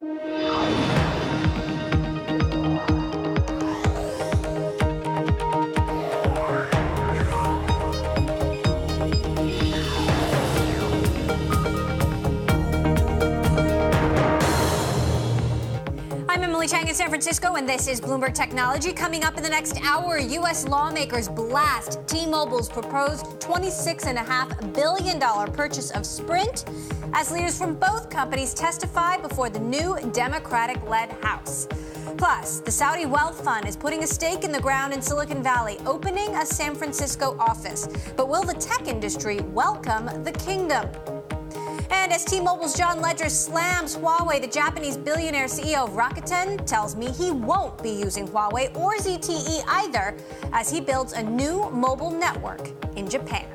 Chang in San Francisco, and this is Bloomberg Technology. Coming up in the next hour, U.S. lawmakers blast T-Mobile's proposed $26.5 billion purchase of Sprint as leaders from both companies testify before the new Democratic-led House. Plus, the Saudi Wealth Fund is putting a stake in the ground in Silicon Valley, opening a San Francisco office. But will the tech industry welcome the kingdom? And as T-Mobile's John Legere slams Huawei, the Japanese billionaire CEO of Rakuten tells me he won't be using Huawei or ZTE either as he builds a new mobile network in Japan.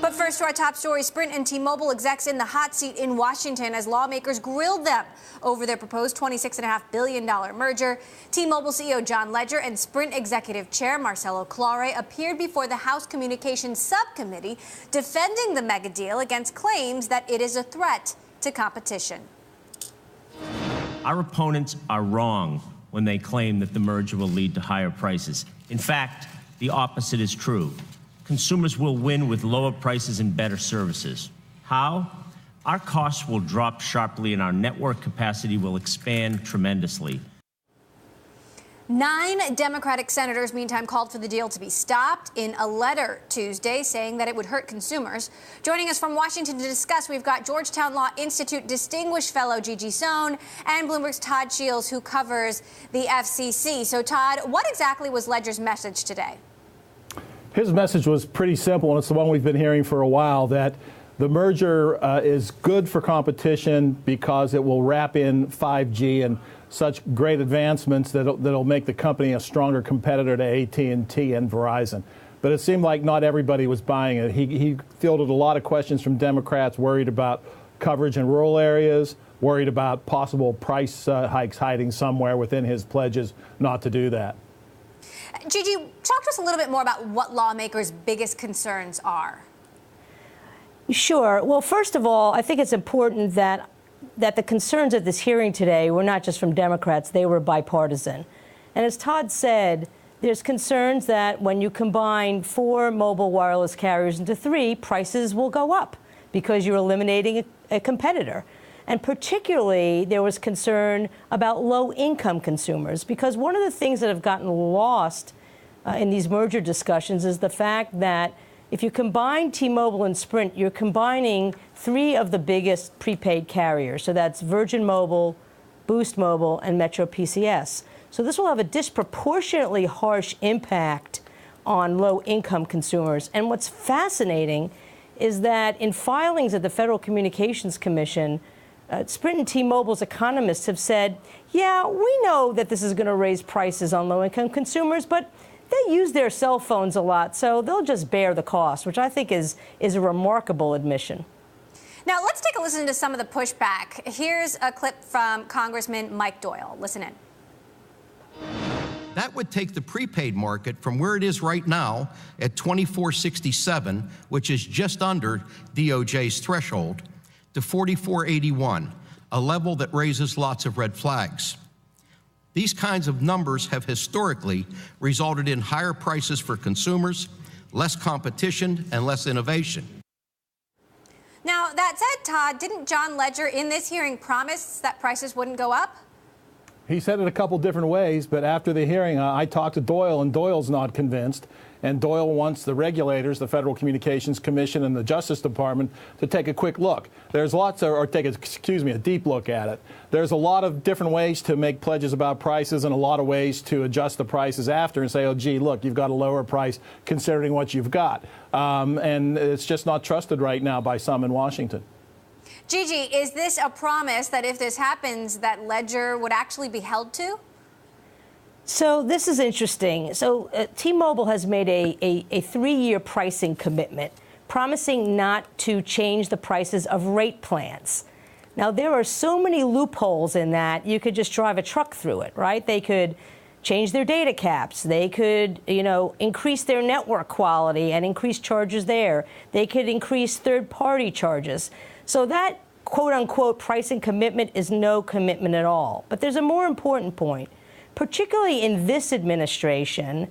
But first to our top story, Sprint and T-Mobile execs in the hot seat in Washington as lawmakers grilled them over their proposed $26.5 billion merger. T-Mobile CEO John Legere and Sprint Executive Chair Marcelo Claure appeared before the House Communications Subcommittee defending the mega deal against claims that it is a threat to competition. Our opponents are wrong when they claim that the merger will lead to higher prices. In fact, the opposite is true. Consumers will win with lower prices and better services. How? Our costs will drop sharply and our network capacity will expand tremendously. 9 Democratic senators, meantime, called for the deal to be stopped in a letter Tuesday saying that it would hurt consumers. Joining us from Washington to discuss, we've got Georgetown Law Institute Distinguished Fellow Gigi Sohn and Bloomberg's Todd Shields, who covers the FCC. So, Todd, what exactly was Legere's message today? His message was pretty simple, and it's the one we've been hearing for a while, that the merger is good for competition because it will wrap in 5G and such great advancements that'll make the company a stronger competitor to AT&T and Verizon. But it seemed like not everybody was buying it. He fielded a lot of questions from Democrats worried about coverage in rural areas, worried about possible price hikes hiding somewhere within his pledges not to do that. Gigi, talk to us a little bit more about what lawmakers' biggest concerns are. Sure. Well, first of all, I think it's important that the concerns at this hearing today were not just from Democrats, they were bipartisan. And as Todd said, there's concerns that when you combine 4 mobile wireless carriers into 3, prices will go up because you're eliminating a competitor. And particularly, there was concern about low-income consumers, because one of the things that have gotten lost in these merger discussions is the fact that if you combine T-Mobile and Sprint, you're combining 3 of the biggest prepaid carriers. So that's Virgin Mobile, Boost Mobile, and Metro PCS. So this will have a disproportionately harsh impact on low-income consumers. And what's fascinating is that in filings at the Federal Communications Commission, Sprint and T-Mobile's economists have said, yeah, we know that this is going to raise prices on low-income consumers, but they use their cell phones a lot, so they'll just bear the cost, which I think is a remarkable admission. Now, let's take a listen to some of the pushback. Here's a clip from Congressman Mike Doyle. Listen in. That would take the prepaid market from where it is right now at $24.67, which is just under DOJ's threshold, to $44.81, a level that raises lots of red flags. These kinds of numbers have historically resulted in higher prices for consumers, less competition, and less innovation. Now, that said, Todd, didn't John Legere in this hearing promise that prices wouldn't go up? He said it a couple different ways, but after the hearing, I talked to Doyle, and Doyle's not convinced. And Doyle wants the regulators, the Federal Communications Commission and the Justice Department, to take a quick look. There's lots of, or take a deep look at it. There's a lot of different ways to make pledges about prices and a lot of ways to adjust the prices after and say, oh, gee, look, you've got a lower price considering what you've got. And it's just not trusted right now by some in Washington. Gigi, is this a promise that if this happens, that Legere would actually be held to? So this is interesting. So T-Mobile has made a 3-year pricing commitment, promising not to change the prices of rate plans. Now, there are so many loopholes in that you could just drive a truck through it, right? They could change their data caps. They could, increase their network quality and increase charges there. They could increase third-party charges. So that quote-unquote pricing commitment is no commitment at all. But there's a more important point, particularly in this administration.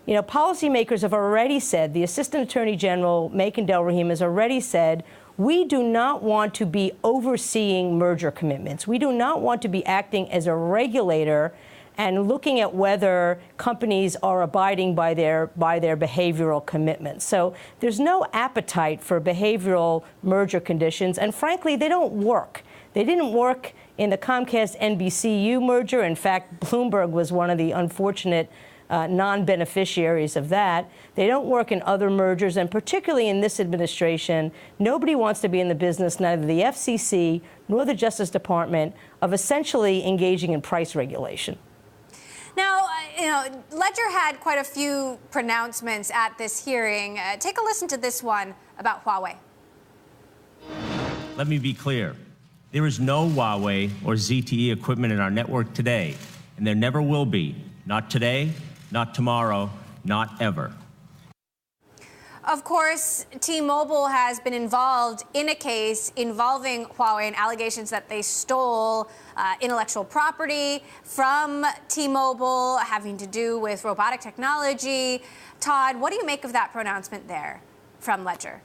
You know, policymakers have already said, the Assistant Attorney General, Makan Delrahim, has already said, we do not want to be overseeing merger commitments. We do not want to be acting as a regulator and looking at whether companies are abiding by their behavioral commitments. So there's no appetite for behavioral merger conditions, and frankly, they don't work. They didn't work in the Comcast-NBCU merger. In fact, Bloomberg was one of the unfortunate non-beneficiaries of that. They don't work in other mergers, and particularly in this administration, nobody wants to be in the business, neither the FCC nor the Justice Department, of essentially engaging in price regulation. Now, you know, Ledger had quite a few pronouncements at this hearing. Take a listen to this one about Huawei. Let me be clear. There is no Huawei or ZTE equipment in our network today, and there never will be. Not today, not tomorrow, not ever. Of course, T-Mobile has been involved in a case involving Huawei and allegations that they stole intellectual property from T-Mobile having to do with robotic technology. Todd, what do you make of that pronouncement there from Ledger?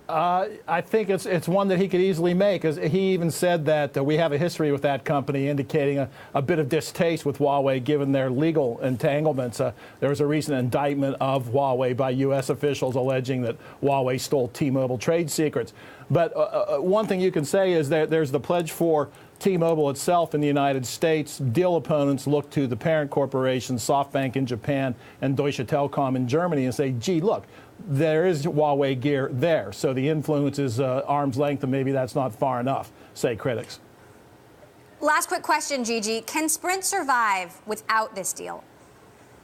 I think it's one that he could easily make. As he even said that we have a history with that company, indicating a bit of distaste with Huawei given their legal entanglements. There was a recent indictment of Huawei by U.S. officials alleging that Huawei stole T-Mobile trade secrets. But one thing you can say is that there's the pledge for T-Mobile itself in the United States. Deal opponents look to the parent corporation, SoftBank in Japan and Deutsche Telekom in Germany, and say, gee, look, there is Huawei gear there. So the influence is arm's length, and maybe that's not far enough, say critics. Last quick question, Gigi. Can Sprint survive without this deal?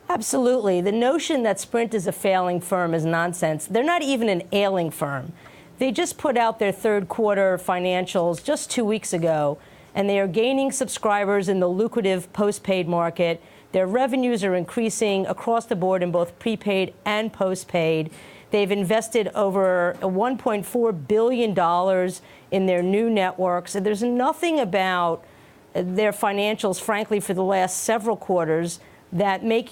Absolutely. The notion that Sprint is a failing firm is nonsense. They're not even an ailing firm. They just put out their third quarter financials just 2 weeks ago, and they are gaining subscribers in the lucrative postpaid market. Their revenues are increasing across the board in both prepaid and postpaid. They've invested over $1.4 billion in their new networks. And there's nothing about their financials, frankly, for the last several quarters that make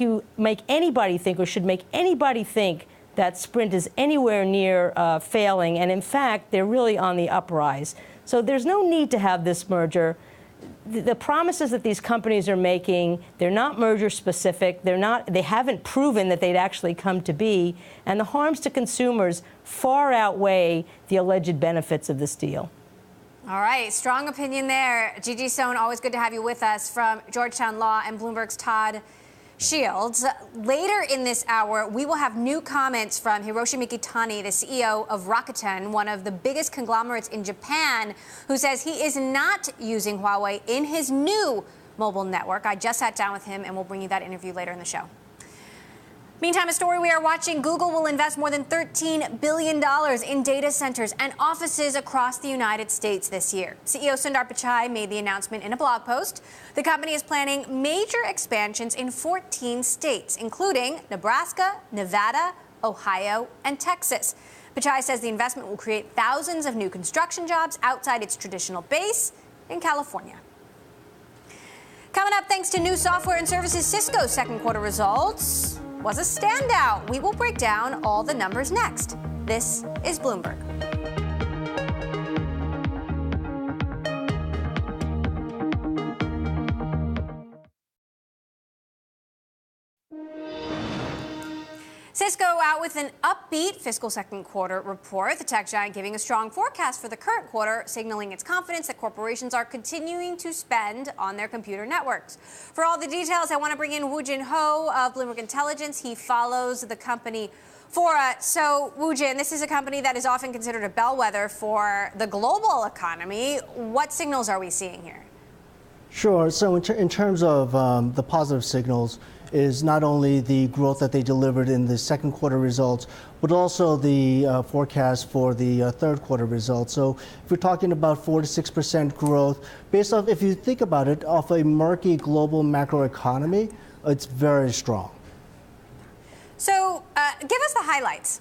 anybody think, or should make anybody think, that Sprint is anywhere near failing. And in fact, they're really on the uprise. So there's no need to have this merger. The promises that these companies are making, they're not merger specific. They haven't proven that they'd actually come to be. And the harms to consumers far outweigh the alleged benefits of this deal. All right, strong opinion there. Gigi Sohn, always good to have you with us from Georgetown Law and Bloomberg's Todd Shields. Later in this hour, we will have new comments from Hiroshi Mikitani, the CEO of Rakuten, one of the biggest conglomerates in Japan, who says he is not using Huawei in his new mobile network. I just sat down with him, and we'll bring you that interview later in the show. Meantime, a story we are watching: Google will invest more than $13 billion in data centers and offices across the United States this year. CEO Sundar Pichai made the announcement in a blog post. The company is planning major expansions in 14 states, including Nebraska, Nevada, Ohio, and Texas. Pichai says the investment will create thousands of new construction jobs outside its traditional base in California. Coming up, thanks to new software and services, Cisco's second quarter results was a standout. We will break down all the numbers next. This is Bloomberg. Cisco out with an upbeat fiscal second quarter report. The tech giant giving a strong forecast for the current quarter, signaling its confidence that corporations are continuing to spend on their computer networks. For all the details, I want to bring in Woo-Jin Ho of Bloomberg Intelligence. He follows the company for us. So, Woo-Jin, this is a company that is often considered a bellwether for the global economy. What signals are we seeing here? Sure. So in terms of the positive signals, is not only the growth that they delivered in the second quarter results, but also the forecast for the third quarter results. So if we're talking about 4 to 6% growth, based off, if you think about it, off a murky global macroeconomy, it's very strong. So give us the highlights.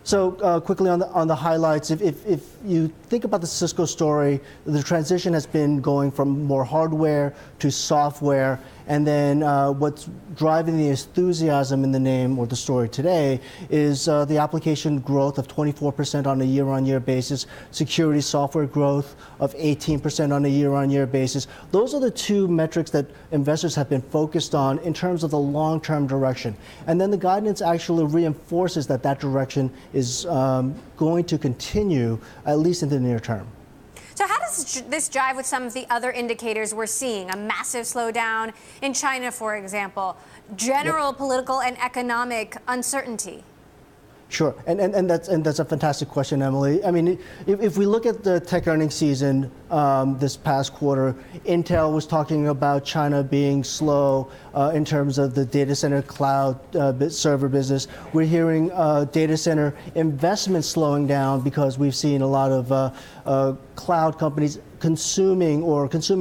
So quickly on the highlights, if you think about the Cisco story, the transition has been going from more hardware to software. And then what's driving the enthusiasm in the name or the story today is the application growth of 24% on a year-on-year basis, security software growth of 18% on a year-on-year basis. Those are the two metrics that investors have been focused on in terms of the long-term direction. And then the guidance actually reinforces that that direction is going to continue, at least in the near term. So how does this jive with some of the other indicators we're seeing? A massive slowdown in China, for example, general political and economic uncertainty. Sure, and that's a fantastic question, Emily. I mean, if we look at the tech earnings season this past quarter, Intel was talking about China being slow in terms of the data center cloud server business. We're hearing data center investment slowing down because we've seen a lot of cloud companies consuming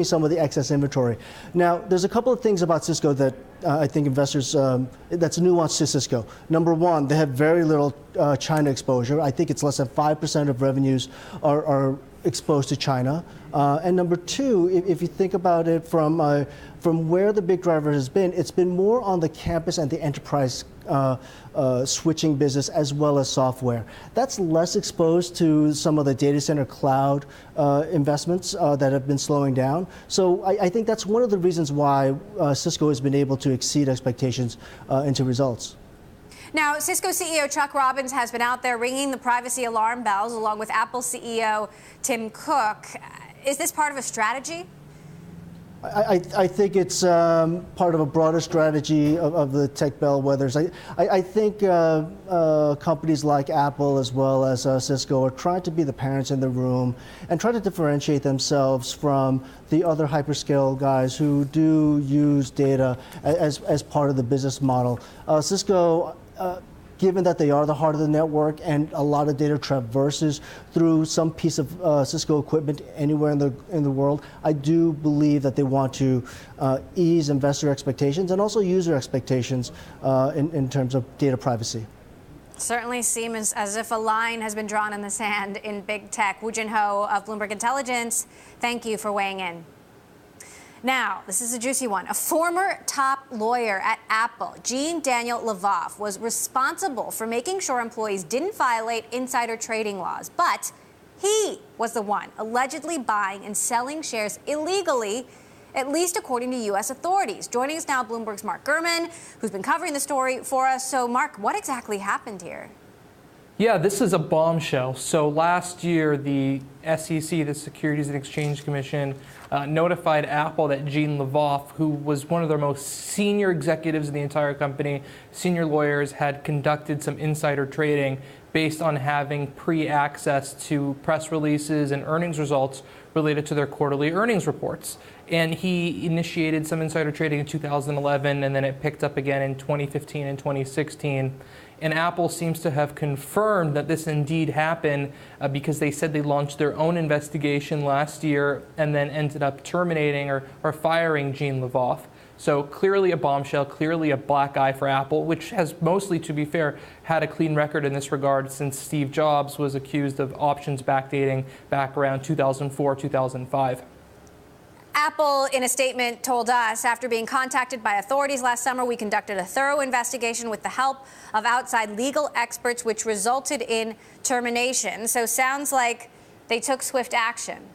some of the excess inventory. Now, there's a couple of things about Cisco that I think investors, that's nuanced to Cisco. Number one, they have very little China exposure. I think it's less than 5% of revenues are exposed to China. And number two, if you think about it from where the big driver has been, it's been more on the campus and the enterprise switching business as well as software. That's less exposed to some of the data center cloud investments that have been slowing down. So I think that's one of the reasons why Cisco has been able to exceed expectations into results. Now, Cisco CEO Chuck Robbins has been out there ringing the privacy alarm bells along with Apple CEO Tim Cook. Is this part of a strategy? I think it's part of a broader strategy of the tech bellwethers. I think companies like Apple as well as Cisco are trying to be the parents in the room and try to differentiate themselves from the other hyperscale guys who do use data as part of the business model. Cisco, given that they are the heart of the network and a lot of data traverses through some piece of Cisco equipment anywhere in the world, I do believe that they want to ease investor expectations and also user expectations in terms of data privacy. Certainly seems as if a line has been drawn in the sand in big tech. Woo Jin Ho of Bloomberg Intelligence, thank you for weighing in. Now, this is a juicy one. A former top lawyer at Apple, Jean-Daniel Lavoff, was responsible for making sure employees didn't violate insider trading laws. But he was the one allegedly buying and selling shares illegally, at least according to U.S. authorities. Joining us now, Bloomberg's Mark Gurman, who's been covering the story for us. So, Mark, what exactly happened here? Yeah, this is a bombshell. So last year, the SEC, the Securities and Exchange Commission, notified Apple that Jean Lavoff, who was one of their most senior executives in the entire company, senior lawyers, had conducted some insider trading based on having pre-access to press releases and earnings results related to their quarterly earnings reports. And he initiated some insider trading in 2011, and then it picked up again in 2015 and 2016. And Apple seems to have confirmed that this indeed happened because they said they launched their own investigation last year and then ended up terminating or firing Jean Lavoff. So clearly a bombshell, clearly a black eye for Apple, which has mostly, to be fair, had a clean record in this regard since Steve Jobs was accused of options backdating back around 2004, 2005. Apple, in a statement, told us, after being contacted by authorities last summer, we conducted a thorough investigation with the help of outside legal experts, which resulted in termination. So sounds like they took swift action.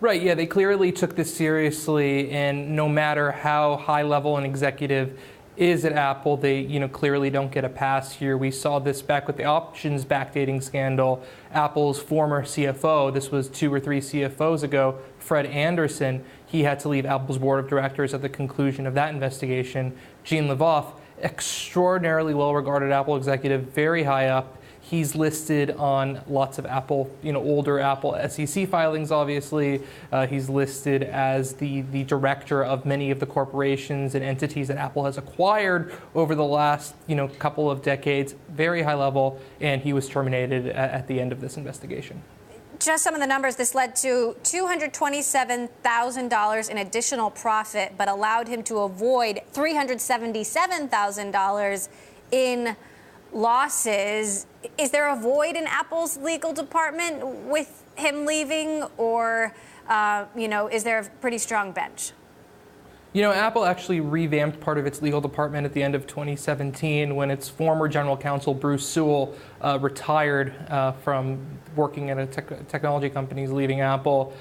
Right, yeah, they clearly took this seriously, and no matter how high level an executive is at Apple, they clearly don't get a pass here. We saw this back with the options backdating scandal. Apple's former CFO, this was 2 or 3 CFOs ago, Fred Anderson, he had to leave Apple's board of directors at the conclusion of that investigation. Jean Lavoff, extraordinarily well-regarded Apple executive, very high up. He's listed on lots of Apple, older Apple SEC filings, obviously. He's listed as the director of many of the corporations and entities that Apple has acquired over the last, couple of decades. Very high level, and he was terminated at the end of this investigation. Just some of the numbers. This led to $227,000 in additional profit, but allowed him to avoid $377,000 in losses. Is there a void in Apple's legal department with him leaving, or is there a pretty strong bench? Apple actually revamped part of its legal department at the end of 2017 when its former general counsel, Bruce Sewell, retired from working at a technology company, leaving Apple.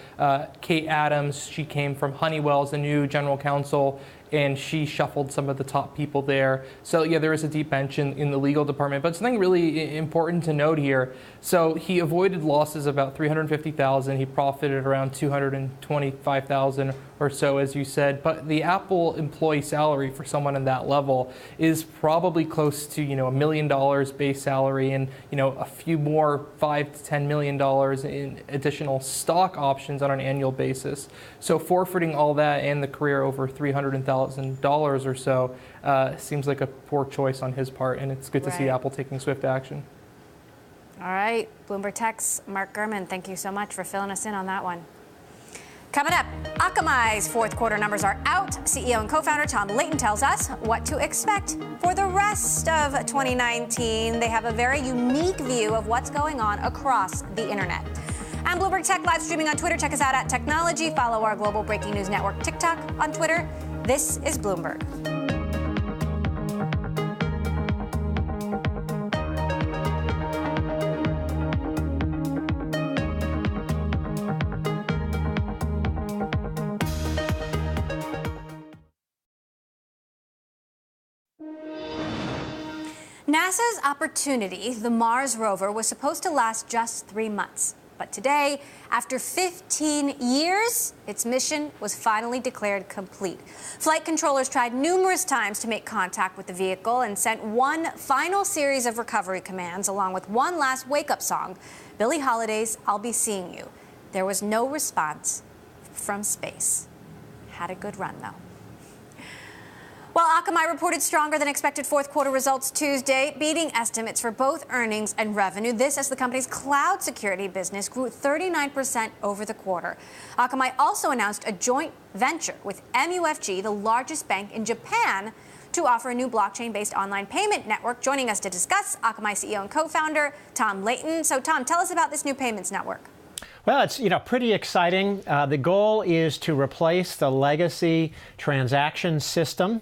Kate Adams, she came from Honeywell as the new general counsel, and she shuffled some of the top people there. So yeah, there is a deep bench in the legal department. But something really important to note here. So he avoided losses about $350,000. He profited around $225,000 or so, as you said. But the Apple employee salary for someone in that level is probably close to $1 million base salary, and a few more $5 to $10 million in additional stock options on an annual basis. So forfeiting all that and the career over $300,000 or so seems like a poor choice on his part, and it's good to see Apple taking swift action. All right, Bloomberg Tech's Mark Gurman, thank you so much for filling us in on that one. Coming up, Akamai's fourth quarter numbers are out. CEO and co-founder Tom Leighton tells us what to expect for the rest of 2019. They have a very unique view of what's going on across the internet. I'm Bloomberg Tech live streaming on Twitter. Check us out at Technology. Follow our global breaking news network TikTok on Twitter. This is Bloomberg. NASA's Opportunity, the Mars rover, was supposed to last just 3 months. But today, after 15 years, its mission was finally declared complete. Flight controllers tried numerous times to make contact with the vehicle and sent one final series of recovery commands along with one last wake-up song, Billie Holiday's I'll Be Seeing You. There was no response from space. Had a good run, though. Well, Akamai reported stronger than expected fourth quarter results Tuesday, beating estimates for both earnings and revenue. This as the company's cloud security business grew 39% over the quarter. Akamai also announced a joint venture with MUFG, the largest bank in Japan, to offer a new blockchain-based online payment network. Joining us to discuss, Akamai CEO and co-founder Tom Leighton. So, Tom, tell us about this new payments network. Well, it's pretty exciting. The goal is to replace the legacy transaction system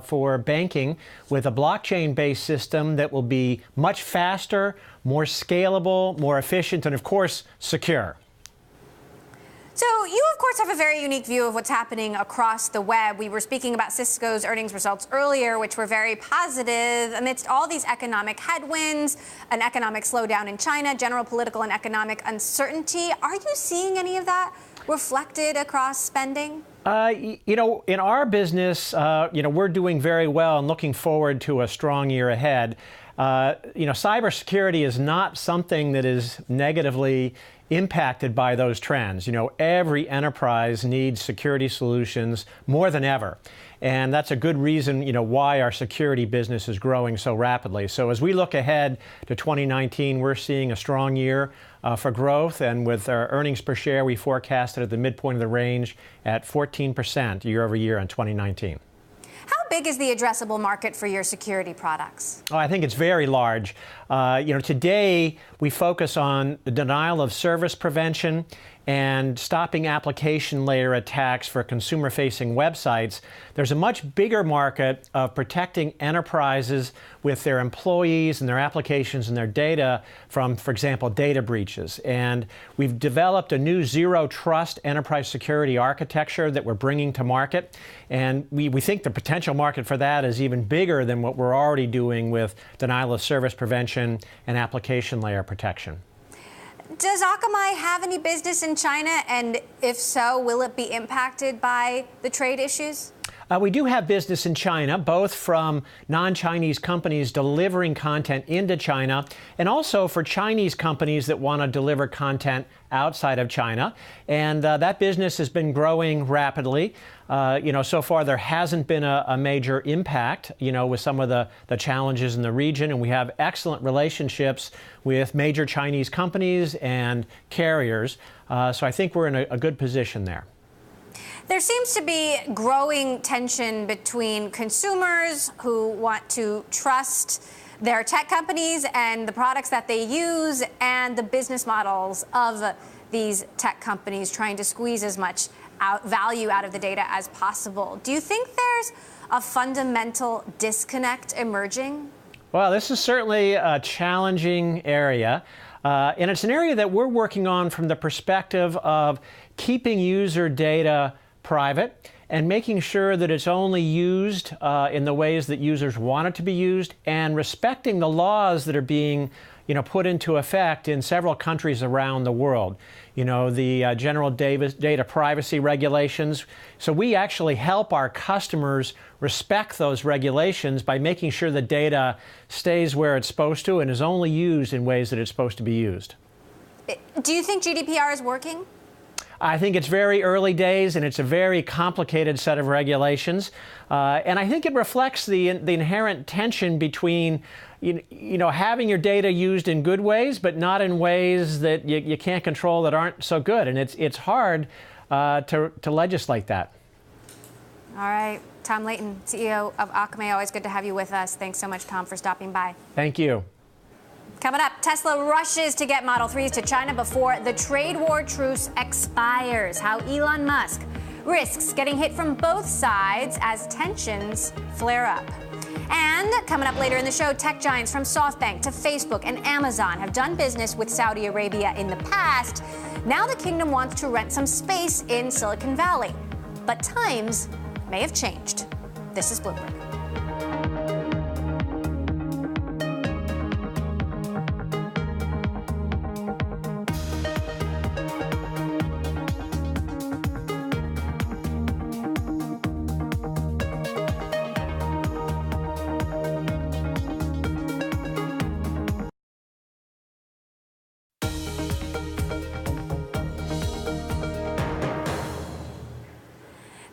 for banking with a blockchain-based system that will be much faster, more scalable, more efficient, and of course, secure. So you, of course, have a very unique view of what's happening across the web. We were speaking about Cisco's earnings results earlier, which were very positive amidst all these economic headwinds, an economic slowdown in China, general political and economic uncertainty. Are you seeing any of that reflected across spending? In our business, we're doing very well and looking forward to a strong year ahead. Cybersecurity is not something that is negatively impacted by those trends. Every enterprise needs security solutions more than ever. And that's a good reason, why our security business is growing so rapidly. So as we look ahead to 2019, we're seeing a strong year for growth. And with our earnings per share, we forecasted at the midpoint of the range at 14% year over year in 2019. How big is the addressable market for your security products? I think it's very large. Today we focus on the denial of service prevention and stopping application layer attacks for consumer-facing websites. There's a much bigger market of protecting enterprises with their employees and their applications and their data from, for example, data breaches. And we've developed a new zero trust enterprise security architecture that we're bringing to market. And we think the potential market for that is even bigger than what we're already doing with denial of service prevention and application layer protection. Does Akamai have any business in China? And if so, will it be impacted by the trade issues? We do have business in China, both from non-Chinese companies delivering content into China and also for Chinese companies that want to deliver content outside of China. And that business has been growing rapidly. So far there hasn't been a major impact, with some of the challenges in the region. And we have excellent relationships with major Chinese companies and carriers. So I think we're in a good position there. There seems to be growing tension between consumers who want to trust their tech companies and the products that they use and the business models of these tech companies trying to squeeze as much value out of the data as possible. Do you think there's a fundamental disconnect emerging? Well, this is certainly a challenging area. And it's an area that we're working on from the perspective of keeping user data private and making sure that it's only used in the ways that users want it to be used, and respecting the laws that are being put into effect in several countries around the world. The general data privacy regulations. So we actually help our customers respect those regulations by making sure the data stays where it's supposed to and is only used in ways that it's supposed to be used. Do you think GDPR is working? I think it's very early days, and it's a very complicated set of regulations. And I think it reflects the inherent tension between having your data used in good ways, but not in ways that you can't control that aren't so good. And it's hard to legislate that. All right. Tom Layton, CEO of Akamai, always good to have you with us. Thanks so much, Tom, for stopping by. Thank you. Coming up, Tesla rushes to get Model 3s to China before the trade war truce expires. How Elon Musk risks getting hit from both sides as tensions flare up. And coming up later in the show, tech giants from SoftBank to Facebook and Amazon have done business with Saudi Arabia in the past. Now the kingdom wants to rent some space in Silicon Valley. But times may have changed. This is Bloomberg.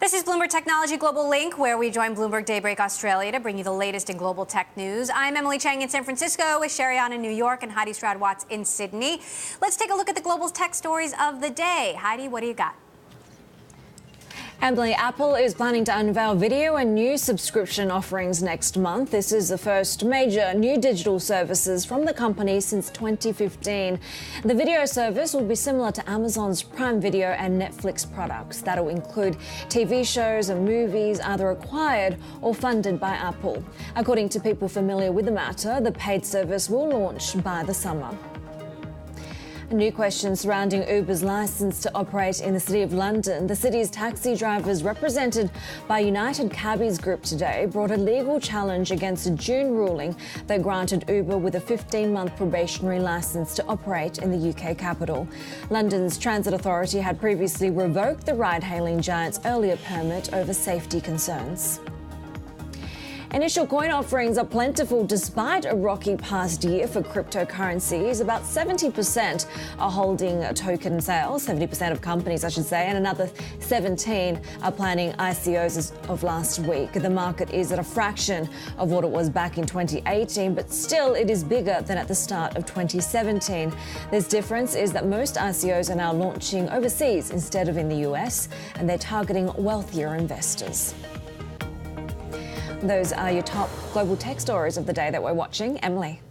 This is Bloomberg Technology Global Link, where we join Bloomberg Daybreak Australia to bring you the latest in global tech news. I'm Emily Chang in San Francisco with Sherry Ann in New York and Heidi Stroud-Watts in Sydney. Let's take a look at the global tech stories of the day. Heidi, what do you got? Emily, Apple is planning to unveil video and news subscription offerings next month. This is the first major new digital services from the company since 2015. The video service will be similar to Amazon's Prime Video and Netflix products. That'll include TV shows and movies either acquired or funded by Apple. According to people familiar with the matter, the paid service will launch by the summer. A new question surrounding Uber's license to operate in the City of London. The city's taxi drivers, represented by United Cabbies Group today, brought a legal challenge against a June ruling that granted Uber with a 15-month probationary license to operate in the UK capital. London's Transit Authority had previously revoked the ride-hailing giant's earlier permit over safety concerns. Initial coin offerings are plentiful despite a rocky past year for cryptocurrencies. About 70% are holding token sales, 70% of companies, I should say, and another 17 are planning ICOs as of last week. The market is at a fraction of what it was back in 2018, but still it is bigger than at the start of 2017. This difference is that most ICOs are now launching overseas instead of in the US, and they're targeting wealthier investors. Those are your top global tech stories of the day that we're watching. Emily.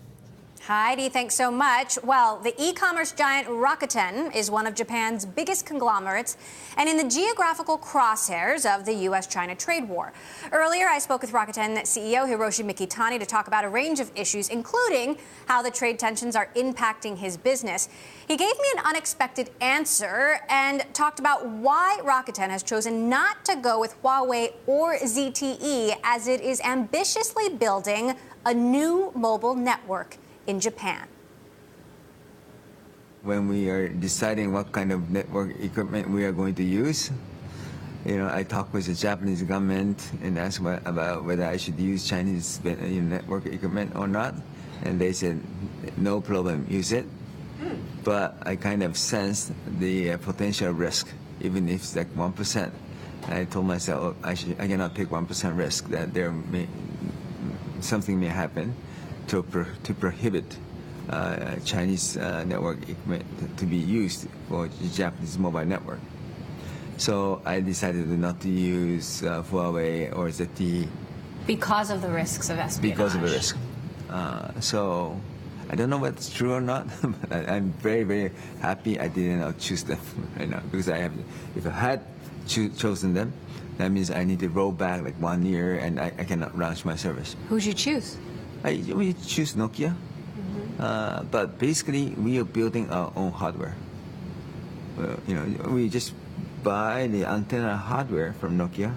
Heidi, thanks so much. Well, the e-commerce giant Rakuten is one of Japan's biggest conglomerates and in the geographical crosshairs of the U.S.-China trade war. Earlier, I spoke with Rakuten CEO Hiroshi Mikitani to talk about a range of issues, including how the trade tensions are impacting his business. He gave me an unexpected answer and talked about why Rakuten has chosen not to go with Huawei or ZTE as it is ambitiously building a new mobile network in Japan. When we are deciding what kind of network equipment we are going to use, I talked with the Japanese government and asked about whether I should use Chinese network equipment or not, and they said no problem, use it. But I kind of sensed the potential risk, even if it's like 1%. I told myself I cannot take 1% risk that something may happen to prohibit Chinese network equipment to be used for the Japanese mobile network. So I decided not to use Huawei or ZTE. Because of the risks of espionage. Because of the risk. So I don't know whether it's true or not, but I'm very, very happy I didn't choose them right now, because if I had chosen them, that means I need to roll back like 1 year and I cannot launch my service. Who'd you choose? We choose Nokia, but basically we are building our own hardware. We just buy the antenna hardware from Nokia,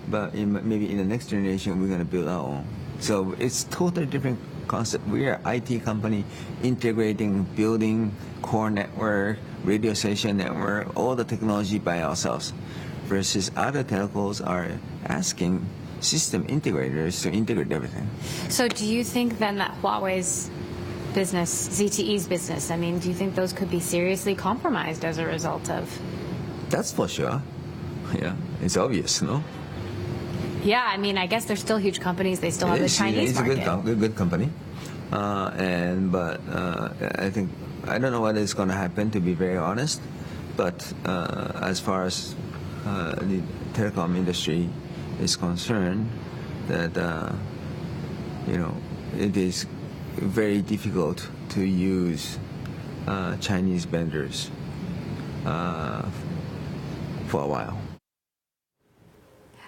but maybe in the next generation we're going to build our own. So it's totally different concept. We are IT company integrating, building core network, radio station network, all the technology by ourselves, versus other telcos are asking system integrators to integrate everything. So do you think then that Huawei's business, ZTE's business, I mean, do you think those could be seriously compromised as a result of? That's for sure. Yeah, it's obvious, no? Yeah, I mean, I guess they're still huge companies. They still have the Chinese market. It's a good company. But I think, I don't know what is going to happen, to be very honest. But as far as the telecom industry is concerned, that it is very difficult to use Chinese vendors for a while.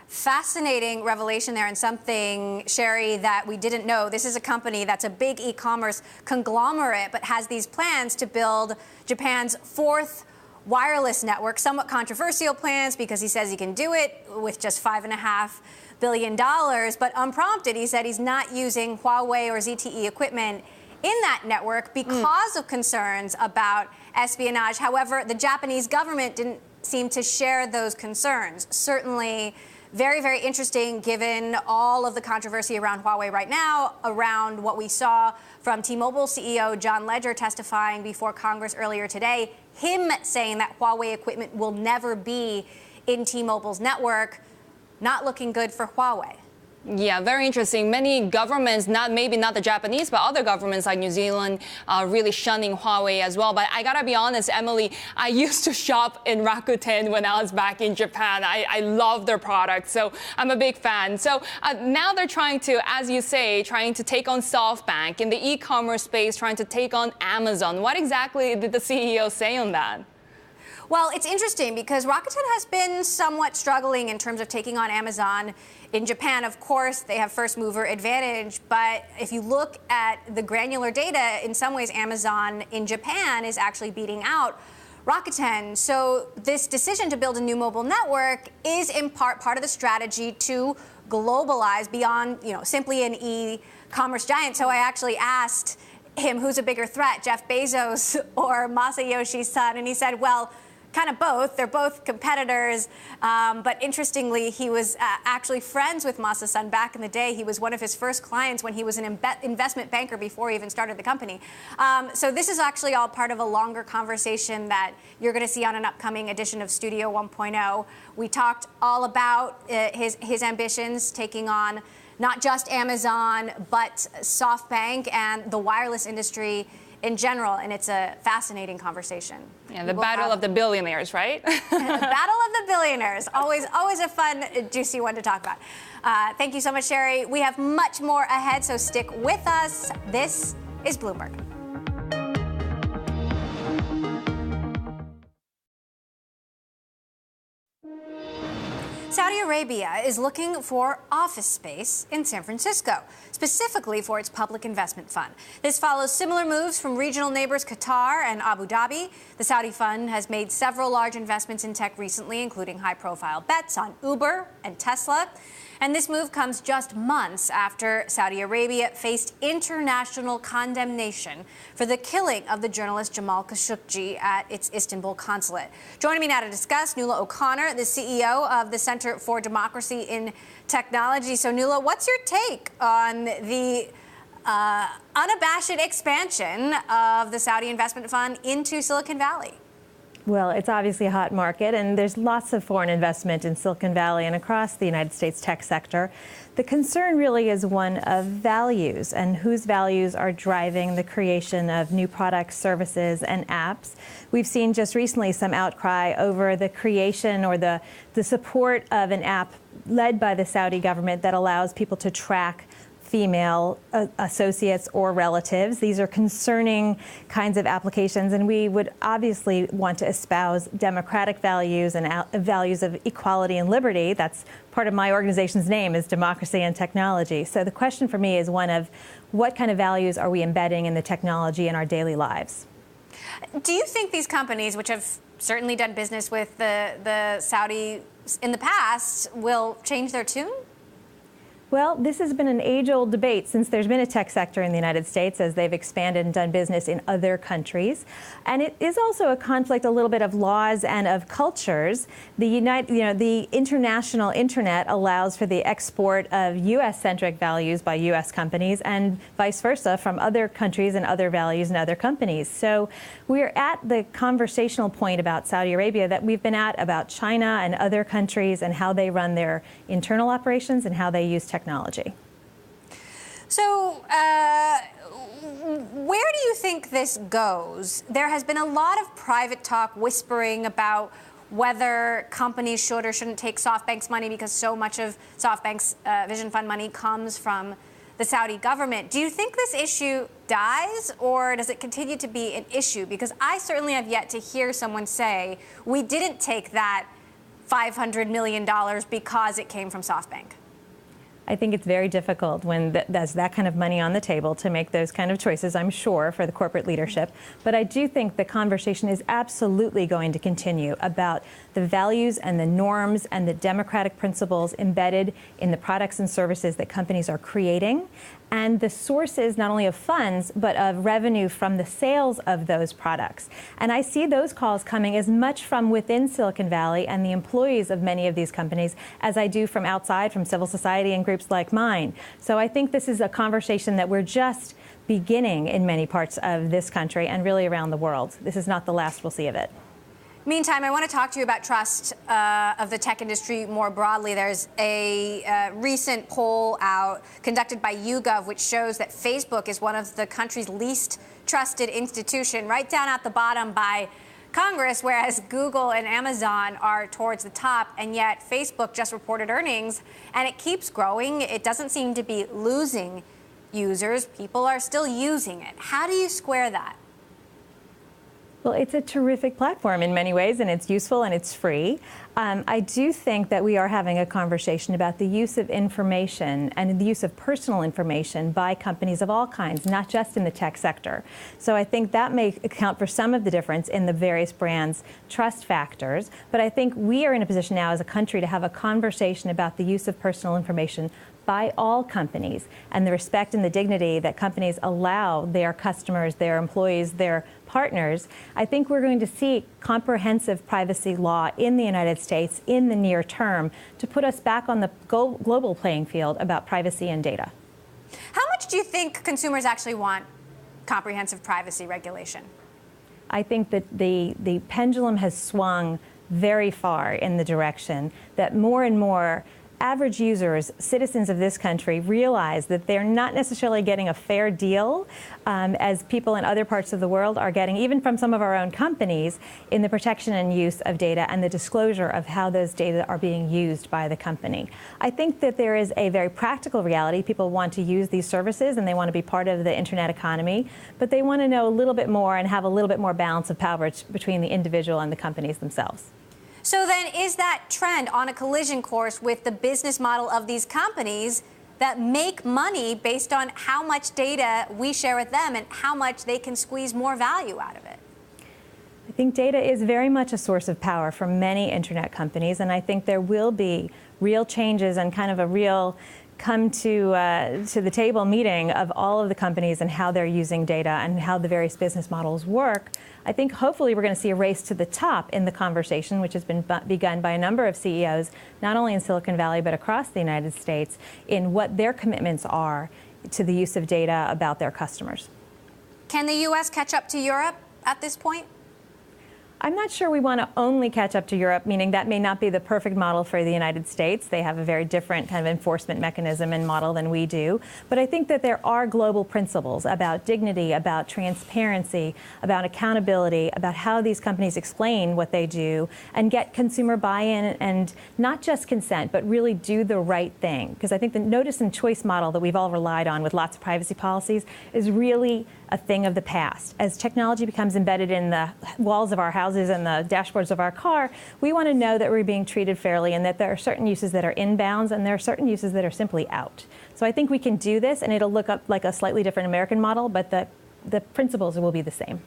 Fascinating revelation there, and something, Sherry, that we didn't know. This is a company that's a big e-commerce conglomerate, but has these plans to build Japan's fourth wireless network. Somewhat controversial plans, because he says he can do it with just $5.5 billion. But unprompted, he said he's not using Huawei or ZTE equipment in that network because of concerns about espionage. However, the Japanese government didn't seem to share those concerns. Certainly very, very interesting, given all of the controversy around Huawei right now, around what we saw from T-Mobile CEO John Legere testifying before Congress earlier today, him saying that Huawei equipment will never be in T-Mobile's network. Not looking good for Huawei. Yeah, very interesting. Many governments, maybe not the Japanese, but other governments like New Zealand, really shunning Huawei as well. But I gotta be honest, Emily, I used to shop in Rakuten when I was back in Japan. I love their products, so I'm a big fan. So now they're trying to, as you say, trying to take on SoftBank in the e-commerce space, trying to take on Amazon. What exactly did the CEO say on that? Well, it's interesting because Rakuten has been somewhat struggling in terms of taking on Amazon in Japan. Of course, they have first mover advantage, but if you look at the granular data, in some ways Amazon in Japan is actually beating out Rakuten. So this decision to build a new mobile network is in part of the strategy to globalize beyond, simply an e-commerce giant. So I actually asked him who's a bigger threat, Jeff Bezos or Masayoshi Son, and he said, well, kind of both. They're both competitors. But interestingly, he was actually friends with Masa Son back in the day. He was one of his first clients when he was an investment banker before he even started the company. So this is actually all part of a longer conversation that you're going to see on an upcoming edition of Studio 1.0. We talked all about his ambitions, taking on not just Amazon, but SoftBank and the wireless industry in general, and it's a fascinating conversation. Yeah, the battle of the billionaires, right? The battle of the billionaires. Always a fun, juicy one to talk about. Thank you so much, Sherry. We have much more ahead, so stick with us. This is Bloomberg. Saudi Arabia is looking for office space in San Francisco, specifically for its public investment fund. This follows similar moves from regional neighbors Qatar and Abu Dhabi. The Saudi fund has made several large investments in tech recently, including high-profile bets on Uber and Tesla. And this move comes just months after Saudi Arabia faced international condemnation for the killing of the journalist Jamal Khashoggi at its Istanbul consulate. Joining me now to discuss, Nuala O'Connor, the CEO of the Center for Democracy in Technology. So, Nuala, what's your take on the unabashed expansion of the Saudi investment fund into Silicon Valley? Well, it's obviously a hot market, and there's lots of foreign investment in Silicon Valley and across the United States tech sector. The concern really is one of values and whose values are driving the creation of new products, services, and apps. We've seen just recently some outcry over the creation or the support of an app led by the Saudi government that allows people to track female associates or relatives. These are concerning kinds of applications, and we would obviously want to espouse democratic values and values of equality and liberty. That's part of my organization's name, is Democracy and Technology. So the question for me is one of what kind of values are we embedding in the technology in our daily lives? Do you think these companies, which have certainly done business with the Saudi in the past, will change their tune? Well, this has been an age-old debate since there's been a tech sector in the United States as they've expanded and done business in other countries. And it is also a conflict, a little bit of laws and of cultures. The international internet allows for the export of U.S.-centric values by U.S. companies and vice versa from other countries and other values and other companies. So we're at the conversational point about Saudi Arabia that we've been at about China and other countries and how they run their internal operations and how they use technology. So where do you think this goes? There has been a lot of private talk whispering about whether companies should or shouldn't take SoftBank's money because so much of SoftBank's Vision Fund money comes from the Saudi government. Do you think this issue dies, or does it continue to be an issue? Because I certainly have yet to hear someone say, we didn't take that $500 million because it came from SoftBank. I think it's very difficult when there's that kind of money on the table to make those kind of choices, I'm sure, for the corporate leadership. But I do think the conversation is absolutely going to continue about the values and the norms and the democratic principles embedded in the products and services that companies are creating, and the sources not only of funds, but of revenue from the sales of those products. And I see those calls coming as much from within Silicon Valley and the employees of many of these companies as I do from outside, from civil society and groups like mine. So I think this is a conversation that we're just beginning in many parts of this country and really around the world. This is not the last we'll see of it. Meantime, I want to talk to you about trust of the tech industry more broadly. There's a recent poll out conducted by YouGov, which shows that Facebook is one of the country's least trusted institution, right down at the bottom by Congress, whereas Google and Amazon are towards the top. And yet Facebook just reported earnings, and it keeps growing. It doesn't seem to be losing users. People are still using it. How do you square that? Well, it's a terrific platform in many ways, and it's useful and it's free. I do think that we are having a conversation about the use of information and the use of personal information by companies of all kinds, not just in the tech sector. So I think that may account for some of the difference in the various brands' trust factors. But I think we are in a position now as a country to have a conversation about the use of personal information by all companies and the respect and the dignity that companies allow their customers, their employees, their partners. I think we're going to see comprehensive privacy law in the United States in the near term to put us back on the global playing field about privacy and data. How much do you think consumers actually want comprehensive privacy regulation? I think that the pendulum has swung very far in the direction that more and more average users, citizens of this country, realize that they're not necessarily getting a fair deal as people in other parts of the world are getting, even from some of our own companies, in the protection and use of data and the disclosure of how those data are being used by the company. I think that there is a very practical reality. People want to use these services and they want to be part of the internet economy, but they want to know a little bit more and have a little bit more balance of power between the individual and the companies themselves. So then is that trend on a collision course with the business model of these companies that make money based on how much data we share with them and how much they can squeeze more value out of it? I think data is very much a source of power for many internet companies, and I think there will be real changes and kind of a real come to the table meeting of all of the companies and how they're using data and how the various business models work. I think hopefully we're going to see a race to the top in the conversation, which has been begun by a number of CEOs, not only in Silicon Valley, but across the United States, in what their commitments are to the use of data about their customers. Can the U.S. catch up to Europe at this point? I'm not sure we want to only catch up to Europe, meaning that may not be the perfect model for the United States. They have a very different kind of enforcement mechanism and model than we do. But I think that there are global principles about dignity, about transparency, about accountability, about how these companies explain what they do and get consumer buy-in and not just consent, but really do the right thing. Because I think the notice and choice model that we've all relied on with lots of privacy policies is really a thing of the past. As technology becomes embedded in the walls of our houses and the dashboards of our car, we want to know that we're being treated fairly and that there are certain uses that are inbounds and there are certain uses that are simply out. So I think we can do this, and it'll look up like a slightly different American model, but the principles will be the same.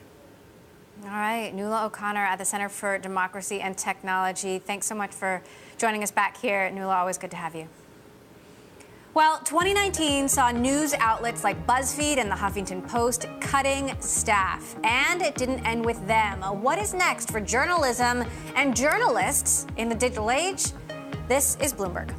All right, Nuala O'Connor at the Center for Democracy and Technology. Thanks so much for joining us back here. Nuala, always good to have you. Well, 2019 saw news outlets like BuzzFeed and the Huffington Post cutting staff. And it didn't end with them. What is next for journalism and journalists in the digital age? This is Bloomberg.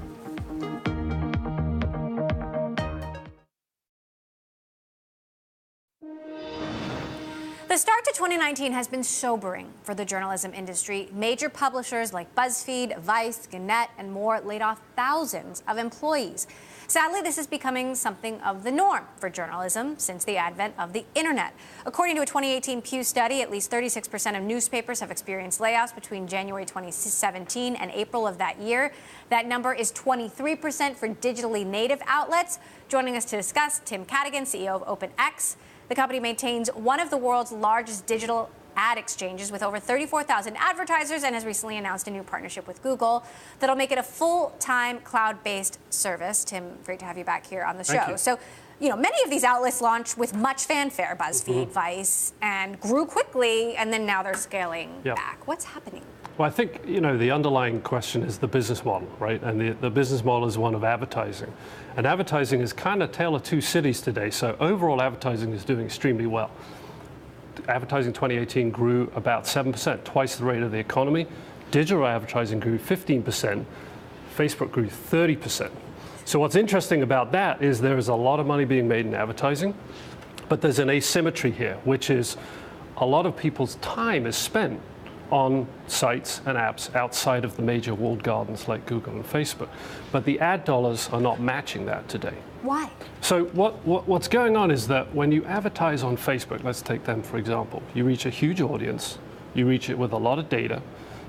The start to 2019 has been sobering for the journalism industry. Major publishers like BuzzFeed, Vice, Gannett, and more laid off thousands of employees. Sadly, this is becoming something of the norm for journalism since the advent of the internet. According to a 2018 Pew study, at least 36% of newspapers have experienced layoffs between January 2017 and April of that year. That number is 23% for digitally native outlets. Joining us to discuss, Tim Cadigan, CEO of OpenX. The company maintains one of the world's largest digital ad exchanges with over 34,000 advertisers and has recently announced a new partnership with Google that'll make it a full-time cloud-based service. Tim, great to have you back here on the show. So, many of these outlets launched with much fanfare, BuzzFeed, Vice, and grew quickly, and then now they're scaling back. What's happening? Well, I think, the underlying question is the business model, right? And the business model is one of advertising. And advertising is kind of tale of two cities today. So overall advertising is doing extremely well. Advertising 2018 grew about 7%, twice the rate of the economy. Digital advertising grew 15%. Facebook grew 30%. So what's interesting about that is there is a lot of money being made in advertising, but there's an asymmetry here, which is a lot of people's time is spent on sites and apps outside of the major walled gardens like Google and Facebook. But the ad dollars are not matching that today. Why? So what's going on is that when you advertise on Facebook, let's take them for example, you reach a huge audience, you reach it with a lot of data,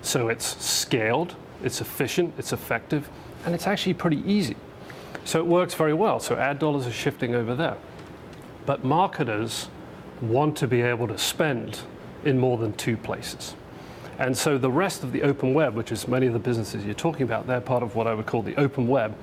so it's scaled, it's efficient, it's effective, and it's actually pretty easy. So it works very well, so ad dollars are shifting over there. But marketers want to be able to spend in more than two places. And so the rest of the open web, which is many of the businesses you're talking about, they're part of what I would call the open web.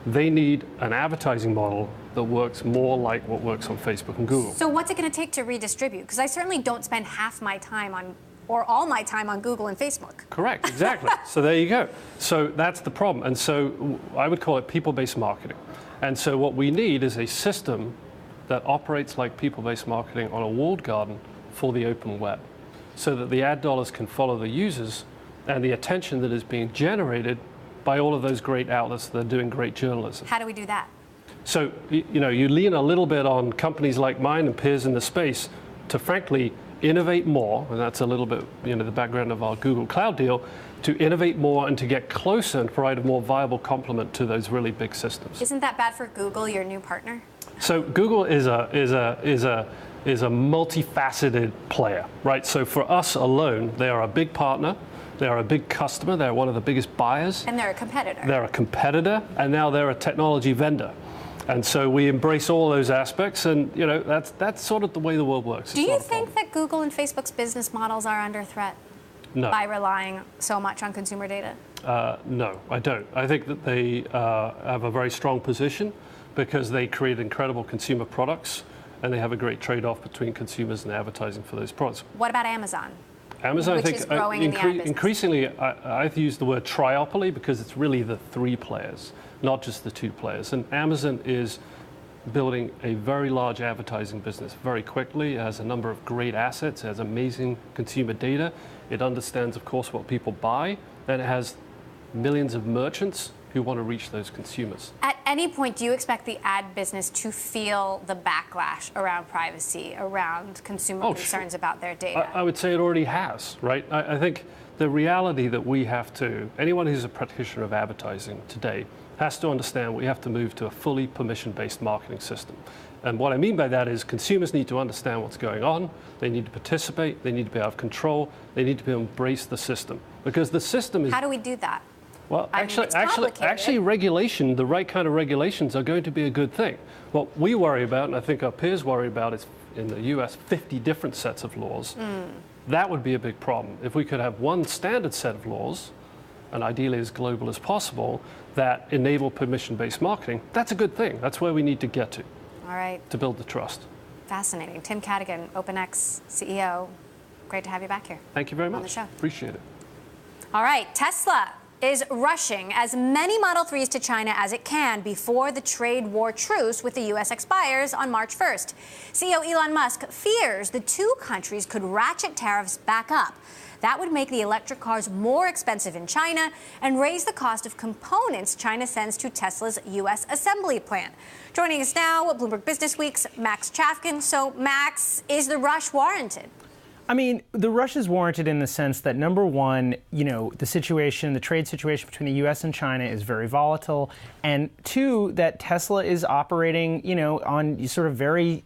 They need an advertising model that works more like what works on Facebook and Google. So what's it going to take to redistribute? Because I certainly don't spend half my time on, or all my time on Google and Facebook. Correct, exactly. So there you go. So that's the problem. And so I would call it people-based marketing. And so what we need is a system that operates like people-based marketing on a walled garden for the open web, so that the ad dollars can follow the users and the attention that is being generated by all of those great outlets that are doing great journalism. How do we do that? So, you lean a little bit on companies like mine and peers in the space to frankly innovate more, and that's a little bit, the background of our Google Cloud deal, to innovate more and to get closer and provide a more viable complement to those really big systems. Isn't that bad for Google, your new partner? So Google is a multifaceted player, right? So for us alone, they are a big partner, they are a big customer, they're one of the biggest buyers. And they're a competitor. They're a competitor, and now they're a technology vendor. And so we embrace all those aspects, and that's sort of the way the world works. Do you think that Google and Facebook's business models are under threat? No. By relying so much on consumer data? No, I don't. I think that they have a very strong position because they create incredible consumer products, and they have a great trade-off between consumers and advertising for those products. What about Amazon? Amazon, which I think, is growing in the ad business. Increasingly, I've used the word triopoly because it's really the three players, not just the two players. And Amazon is building a very large advertising business very quickly. It has a number of great assets. It has amazing consumer data. It understands, of course, what people buy. Then it has millions of merchants who want to reach those consumers. At any point, do you expect the ad business to feel the backlash around privacy, around consumer concerns about their data? I would say it already has, right? I think the reality that we have to, anyone who's a practitioner of advertising today has to understand we have to move to a fully permission-based marketing system. And what I mean by that is consumers need to understand what's going on, they need to participate, they need to be out of control, they need to be able to embrace the system. Because the system is... How do we do that? Well, actually, regulation, the right kind of regulations are going to be a good thing. What we worry about, and I think our peers worry about, is in the US, 50 different sets of laws. That would be a big problem. If we could have one standard set of laws, and ideally as global as possible, that enable permission-based marketing, that's a good thing. That's where we need to get to. All right. To build the trust. Fascinating. Tim Cadigan, OpenX CEO. Great to have you back here. Thank you very much. On the show. Appreciate it. All right. Tesla is rushing as many Model 3s to China as it can before the trade war truce with the U.S. expires on March 1st. CEO Elon Musk fears the two countries could ratchet tariffs back up. That would make the electric cars more expensive in China and raise the cost of components China sends to Tesla's U.S. assembly plant. Joining us now at Bloomberg Business Week's Max Chafkin. So, Max, is the rush warranted? I mean, the rush is warranted in the sense that, number one, the trade situation between the U.S. and China is very volatile, and two, that Tesla is operating, on sort of very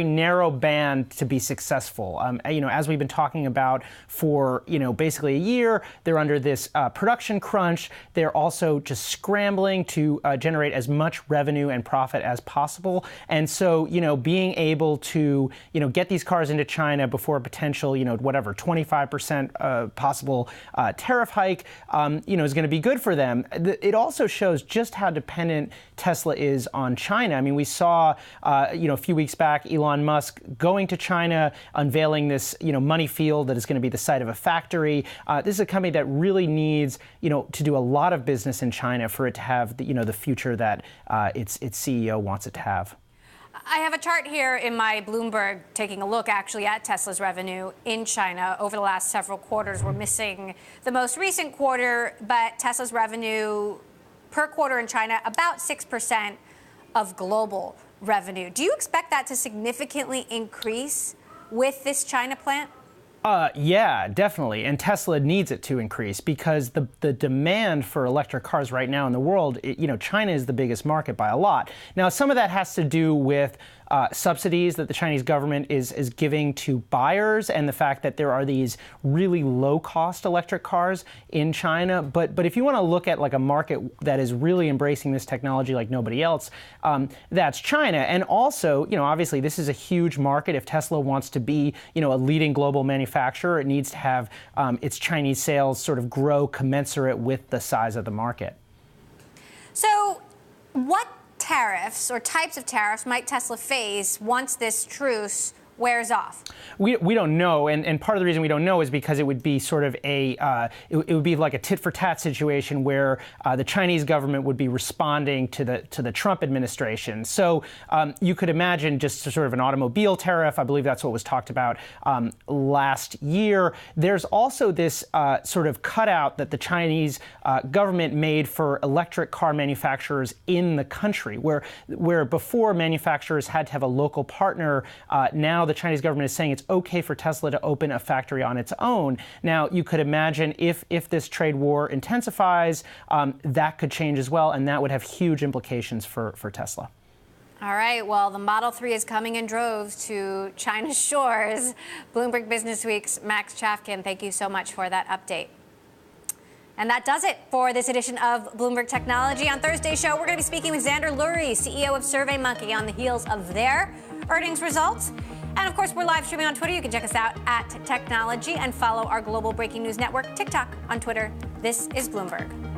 narrow band to be successful. As we've been talking about for, basically a year, they're under this production crunch. They're also just scrambling to generate as much revenue and profit as possible, and so, being able to, get these cars into China before a potential, 25% possible tariff hike, is going to be good for them. It also shows just how dependent Tesla is on China. I mean, we saw, a few weeks back, Elon Musk going to China, unveiling this, money field that is going to be the site of a factory. This is a company that really needs, to do a lot of business in China for it to have, the future that its CEO wants it to have. I have a chart here in my Bloomberg taking a look actually at Tesla's revenue in China over the last several quarters. We're missing the most recent quarter, but Tesla's revenue per quarter in China, about 6% of global revenue. Do you expect that to significantly increase with this China plant? Yeah, definitely. And Tesla needs it to increase because the demand for electric cars right now in the world, China is the biggest market by a lot. Now, some of that has to do with subsidies that the Chinese government is giving to buyers and the fact that there are these really low-cost electric cars in China. But if you want to look at like a market that is really embracing this technology like nobody else, that's China. And also, obviously this is a huge market. If Tesla wants to be, a leading global manufacturer, it needs to have its Chinese sales sort of grow commensurate with the size of the market. So what tariffs or types of tariffs might Tesla face once this truce wears off? We don't know, and part of the reason we don't know is because it would be sort of it would be like a tit-for-tat situation where the Chinese government would be responding to the Trump administration. So you could imagine just sort of an automobile tariff. I believe that's what was talked about last year. There's also this sort of cutout that the Chinese government made for electric car manufacturers in the country, where before manufacturers had to have a local partner. Now the Chinese government is saying it's okay for Tesla to open a factory on its own. Now, you could imagine if this trade war intensifies, that could change as well, and that would have huge implications for Tesla. All right, well, the Model 3 is coming in droves to China's shores. Bloomberg Business Week's Max Chafkin, thank you so much for that update. And that does it for this edition of Bloomberg Technology. On Thursday's show, we're going to be speaking with Xander Lurie, CEO of SurveyMonkey, on the heels of their earnings results. And of course, we're live streaming on Twitter. You can check us out at Technology and follow our global breaking news network, TikTok, on Twitter. This is Bloomberg.